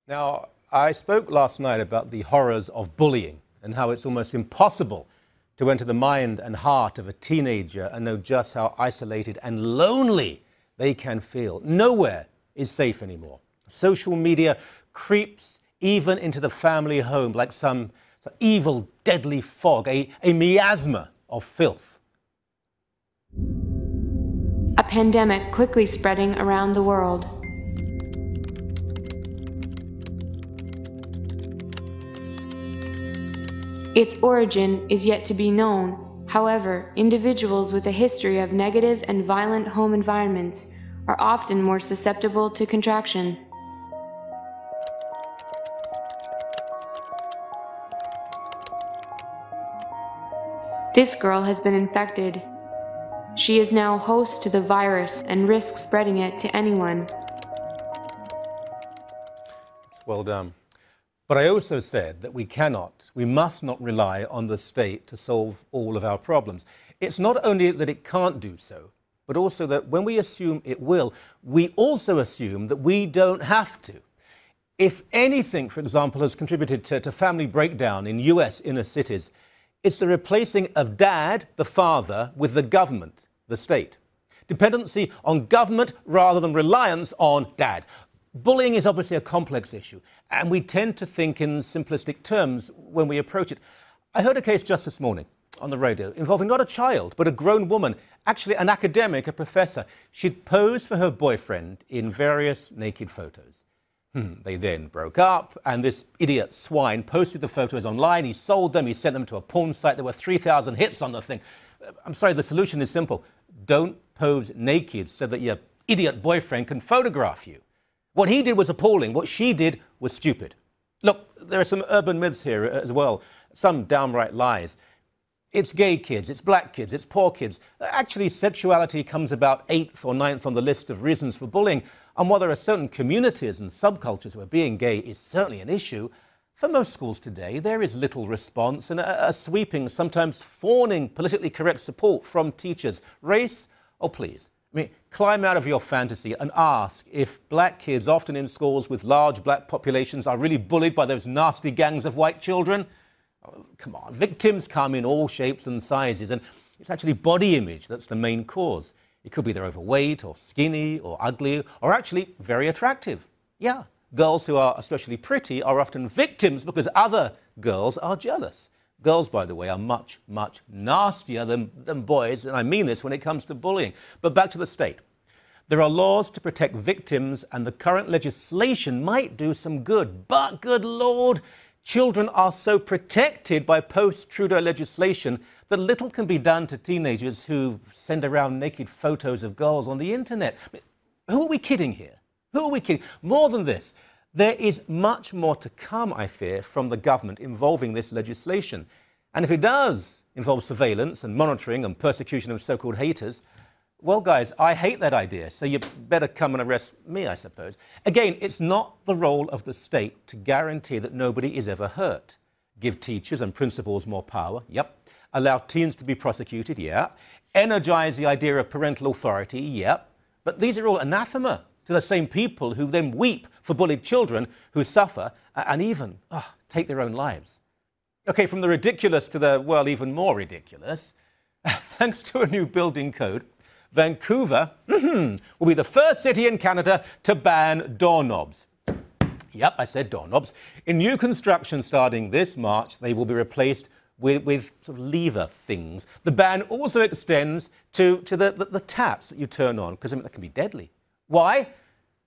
Now, I spoke last night about the horrors of bullying and how it's almost impossible to enter the mind and heart of a teenager and know just how isolated and lonely they can feel. Nowhere is safe anymore. Social media creeps even into the family home like some evil, deadly fog, a miasma of filth. A pandemic quickly spreading around the world. Its origin is yet to be known. However, individuals with a history of negative and violent home environments are often more susceptible to contraction. This girl has been infected. She is now host to the virus and risks spreading it to anyone. Well done. But I also said that we must not rely on the state to solve all of our problems. It's not only that it can't do so, but also that when we assume it will, we also assume that we don't have to. If anything, for example, has contributed to family breakdown in US inner cities, it's the replacing of dad, the father, with the government, the state. Dependency on government rather than reliance on dad. Bullying is obviously a complex issue, and we tend to think in simplistic terms when we approach it. I heard a case just this morning on the radio involving not a child, but a grown woman, actually an academic, a professor. She'd posed for her boyfriend in various naked photos. They then broke up, and this idiot swine posted the photos online. He sold them, he sent them to a porn site. There were 3,000 hits on the thing. I'm sorry, the solution is simple. Don't pose naked so that your idiot boyfriend can photograph you. What he did was appalling. What she did was stupid. Look, there are some urban myths here as well, some downright lies. It's gay kids, it's black kids, it's poor kids. Actually, sexuality comes about 8th or 9th on the list of reasons for bullying. And while there are certain communities and subcultures where being gay is certainly an issue, for most schools today, there is little response and a sweeping, sometimes fawning, politically correct support from teachers. Race? Oh, please. I mean, climb out of your fantasy and ask if black kids, often in schools with large black populations, are really bullied by those nasty gangs of white children. Oh, come on, victims come in all shapes and sizes, and it's actually body image that's the main cause. It could be they're overweight or skinny or ugly or actually very attractive. Yeah, girls who are especially pretty are often victims because other girls are jealous. Girls, by the way, are much, much nastier than boys, and I mean this when it comes to bullying. But back to the state. There are laws to protect victims, and the current legislation might do some good. But, good Lord, children are so protected by post-Trudeau legislation that little can be done to teenagers who send around naked photos of girls on the internet. I mean, who are we kidding here? Who are we kidding? More than this. There is much more to come, I fear, from the government involving this legislation. And if it does involve surveillance and monitoring and persecution of so-called haters, well, guys, I hate that idea, so you better come and arrest me, I suppose. Again, it's not the role of the state to guarantee that nobody is ever hurt. Give teachers and principals more power, yep. Allow teens to be prosecuted, yeah. Energize the idea of parental authority, yep. But these are all anathema to the same people who then weep for bullied children who suffer and even take their own lives. Okay, from the ridiculous to the, well, even more ridiculous, thanks to a new building code, Vancouver will be the first city in Canada to ban doorknobs. Yep, I said doorknobs. In new construction starting this March, they will be replaced with sort of lever things. The ban also extends to the taps that you turn on, because I mean, that can be deadly. Why?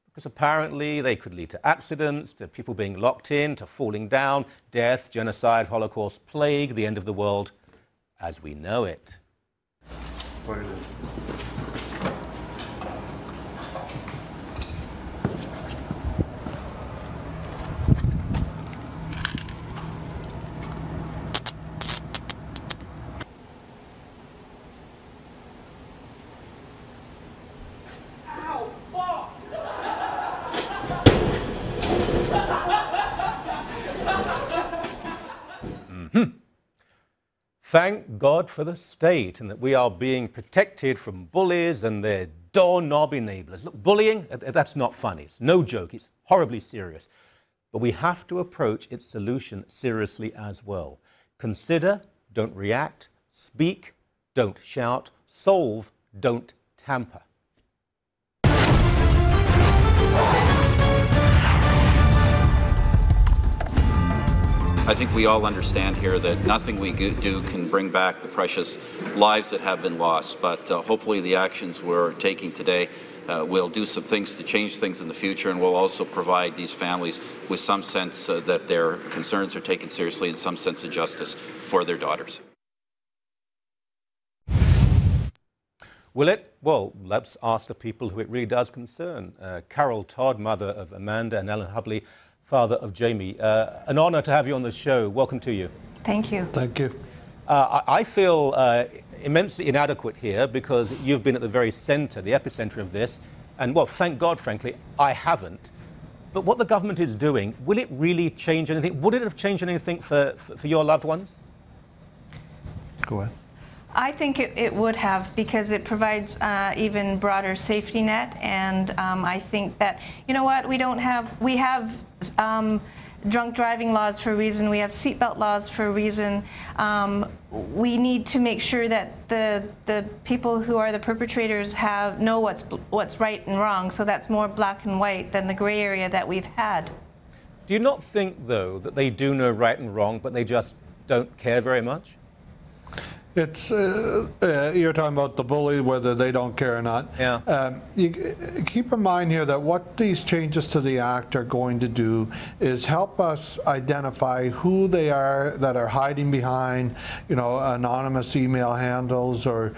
Because apparently they could lead to accidents, to people being locked in, to falling down, death, genocide, Holocaust, plague, the end of the world as we know it. Thank God for the state and that we are being protected from bullies and their doorknob enablers. Look, bullying, that's not funny. It's no joke. It's horribly serious. but we have to approach its solution seriously as well. Consider, don't react. Speak, don't shout. Solve, don't tamper. I think we all understand here that nothing we do can bring back the precious lives that have been lost, but hopefully the actions we're taking today will do some things to change things in the future, and will also provide these families with some sense that their concerns are taken seriously and some sense of justice for their daughters. Will it? Well, let's ask the people who it really does concern. Carol Todd, mother of Amanda, and Ellen Hubley, father of Jamie. An honor to have you on the show. Welcome to you. Thank you. Thank you. I feel immensely inadequate here because you've been at the very center, the epicenter of this. And, well, thank God, frankly, I haven't. But what the government is doing, will it really change anything? Would it have changed anything for your loved ones? Go ahead. I think it would have, because it provides even broader safety net, and I think that, you know what, we have drunk driving laws for a reason, we have seatbelt laws for a reason. We need to make sure that the people who are the perpetrators know what's right and wrong, so that's more black and white than the gray area that we've had. Do you not think, though, that they do know right and wrong, but they just don't care very much? It's you're talking about the bully, whether they don't care or not. Yeah. You keep in mind here that what these changes to the Act are going to do is help us identify who they are that are hiding behind, anonymous email handles, or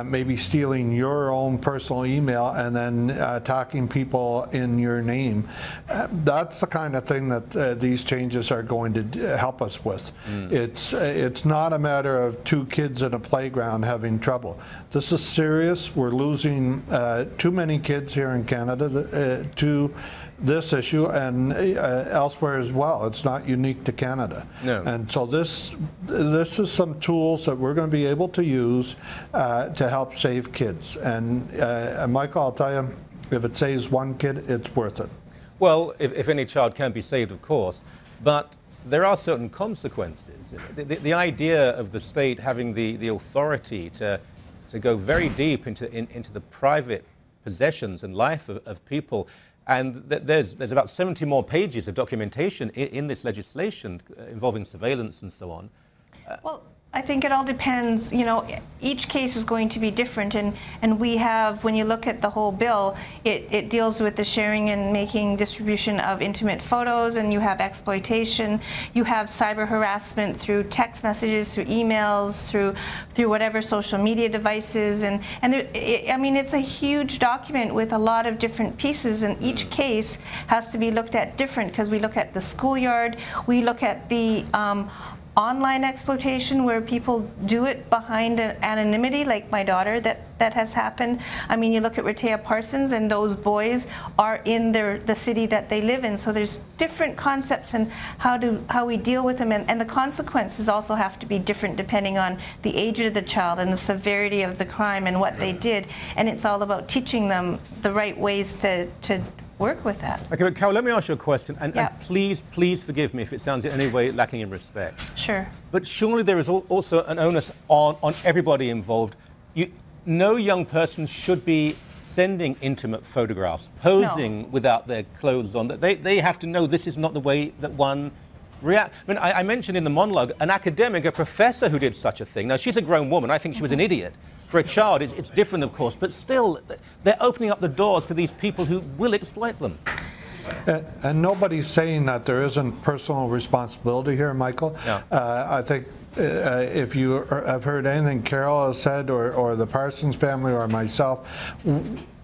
maybe stealing your own personal email and then attacking people in your name. That's the kind of thing that these changes are going to help us with. It's not a matter of two kids in a playground having trouble. This is serious. We're losing too many kids here in Canada to this issue, and elsewhere as well. It's not unique to Canada. No. And so this is some tools that we're going to be able to use to help save kids. And Michael, I'll tell you, if it saves one kid, it's worth it. Well, if any child can be saved, of course, but there are certain consequences. The idea of the state having the authority to go very deep into the private possessions and life of people, and there's about 70 more pages of documentation in this legislation involving surveillance and so on. Well, I think it all depends. Each case is going to be different, and we have, when you look at the whole bill, it deals with the sharing and making distribution of intimate photos, and you have exploitation, you have cyber harassment through text messages, through emails, through whatever social media devices, and I mean, it's a huge document with a lot of different pieces, and each case has to be looked at different, because we look at the schoolyard, we look at the online exploitation where people do it behind anonymity, like my daughter, that has happened. I mean, you look at Rehtaeh Parsons, and those boys are in the city that they live in. So there's different concepts and how we deal with them, and the consequences also have to be different depending on the age of the child and the severity of the crime and what they did. And it's all about teaching them the right ways to work with that. Okay, but Carol, let me ask you a question, and Yeah. please forgive me if it sounds in any way lacking in respect. Sure. But surely there is also an onus on everybody involved. No young person should be sending intimate photographs, posing without their clothes on. They have to know this is not the way that one reacts. I mean, I mentioned in the monologue an academic, a professor who did such a thing. Now, she's a grown woman. I think she was an idiot. For a child, it's different, of course, but still, they're opening up the doors to these people who will exploit them. And nobody's saying that there isn't personal responsibility here, Michael. Yeah. I think if you have heard anything Carol has said, or the Parsons family, or myself,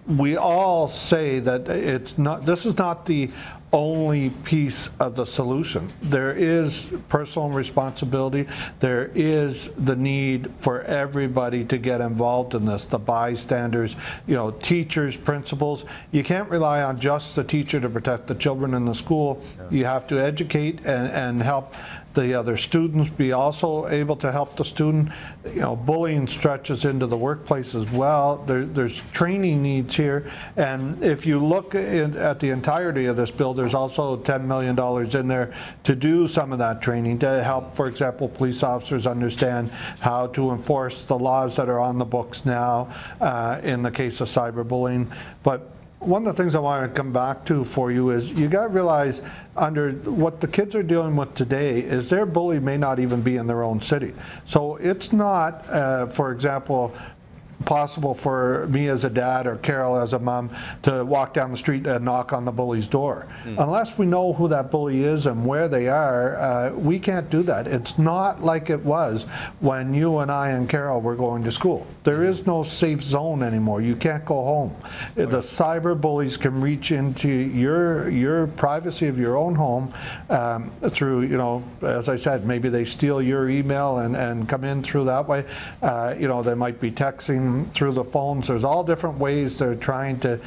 we all say that this is not the only piece of the solution. There is personal responsibility. There is the need for everybody to get involved in this, the bystanders, teachers, principals. You can't rely on just the teacher to protect the children in the school. You have to educate and help the other students be also able to help the student. You know, bullying stretches into the workplace as well. There's training needs here, and if you look at the entirety of this bill, there's also $10 million in there to do some of that training to help, for example, police officers understand how to enforce the laws that are on the books now in the case of cyberbullying. But one of the things I want to come back to for you is you got to realize under what the kids are dealing with today is their bully may not even be in their own city. So it's not, for example, possible for me as a dad or Carol as a mom to walk down the street and knock on the bully's door. Unless we know who that bully is and where they are, we can't do that. It's not like it was when you and I and Carol were going to school. There is no safe zone anymore. You can't go home. Right. The cyber bullies can reach into your privacy of your own home through, you know, as I said, maybe they steal your email and come in through that way. You know, they might be texting through the phones. There's all different ways they're trying to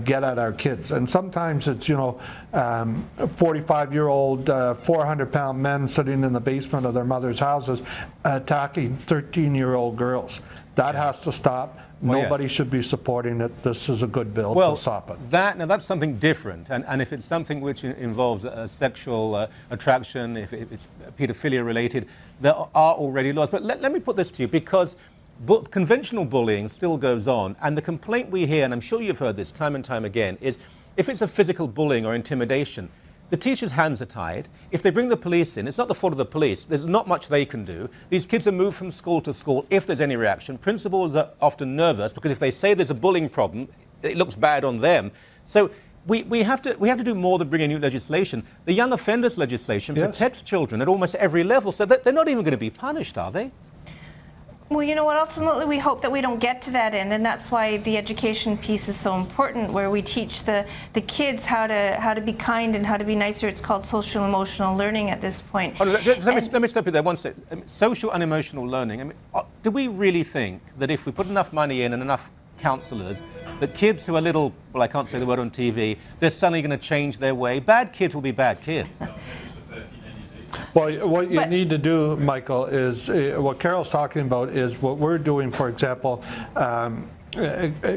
get at our kids, and sometimes it's, you know, 45-year-old 400-pound men sitting in the basement of their mother's houses attacking 13-year-old girls. That has to stop. Well, nobody should be supporting it. This is a good bill to stop it. Now that's something different, and if it's something which involves a sexual attraction, if it's pedophilia related, there are already laws. But let me put this to you, because conventional bullying still goes on, and the complaint we hear, and I'm sure you've heard this time and time again, is if it's a physical bullying or intimidation, the teacher's hands are tied. If they bring the police in, it's not the fault of the police. There's not much they can do. These kids are moved from school to school if there's any reaction. Principals are often nervous because if they say there's a bullying problem, it looks bad on them. So we have to do more than bring in new legislation. The young offenders legislation protects children at almost every level, so they're not even going to be punished, are they? Well, you know what, ultimately we hope that we don't get to that end, and that's why the education piece is so important, where we teach the kids how to be kind and how to be nicer. It's called social emotional learning at this point. Oh, let me stop you there one second. I mean, social and emotional learning, I mean, do we really think that if we put enough money in and enough counsellors, that kids who are little, well, I can't say the word on TV, they're suddenly going to change their way? Bad kids will be bad kids. Well, what you need to do, Michael, is what Carol's talking about is what we're doing. For example,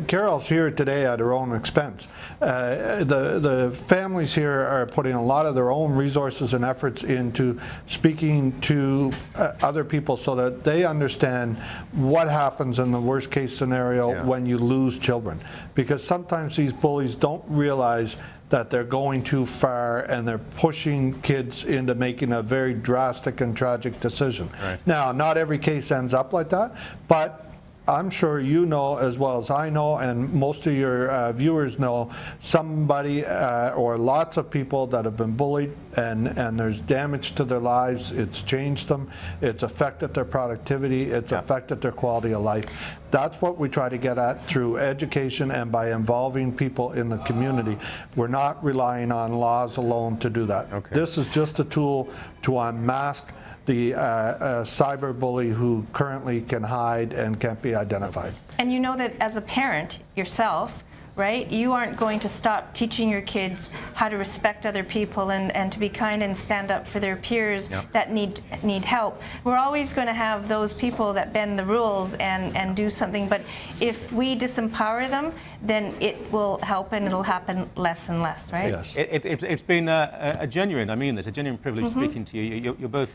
Carol's here today at her own expense. The families here are putting a lot of their own resources and efforts into speaking to other people so that they understand what happens in the worst case scenario when you lose children. Because sometimes these bullies don't realize that they're going too far and they're pushing kids into making a very drastic and tragic decision. Right. Now, not every case ends up like that, but I'm sure you know as well as I know, and most of your viewers know, somebody or lots of people that have been bullied and there's damage to their lives. It's changed them. It's affected their productivity. It's affected their quality of life. That's what we try to get at through education and by involving people in the community. We're not relying on laws alone to do that. Okay. This is just a tool to unmask the cyber bully who currently can hide and can't be identified. And you know that as a parent yourself, right, you aren't going to stop teaching your kids how to respect other people and to be kind and stand up for their peers that need help. We're always going to have those people that bend the rules and do something, but if we disempower them, then it will help and it'll happen less and less, right? Yes. It's been a genuine, I mean, it's a genuine privilege speaking to you. You're both,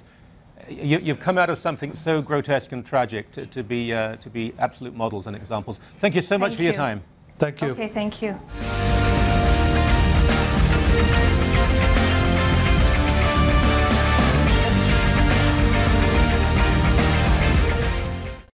you've come out of something so grotesque and tragic to be absolute models and examples. Thank you so much for your time. Thank you. Okay, thank you.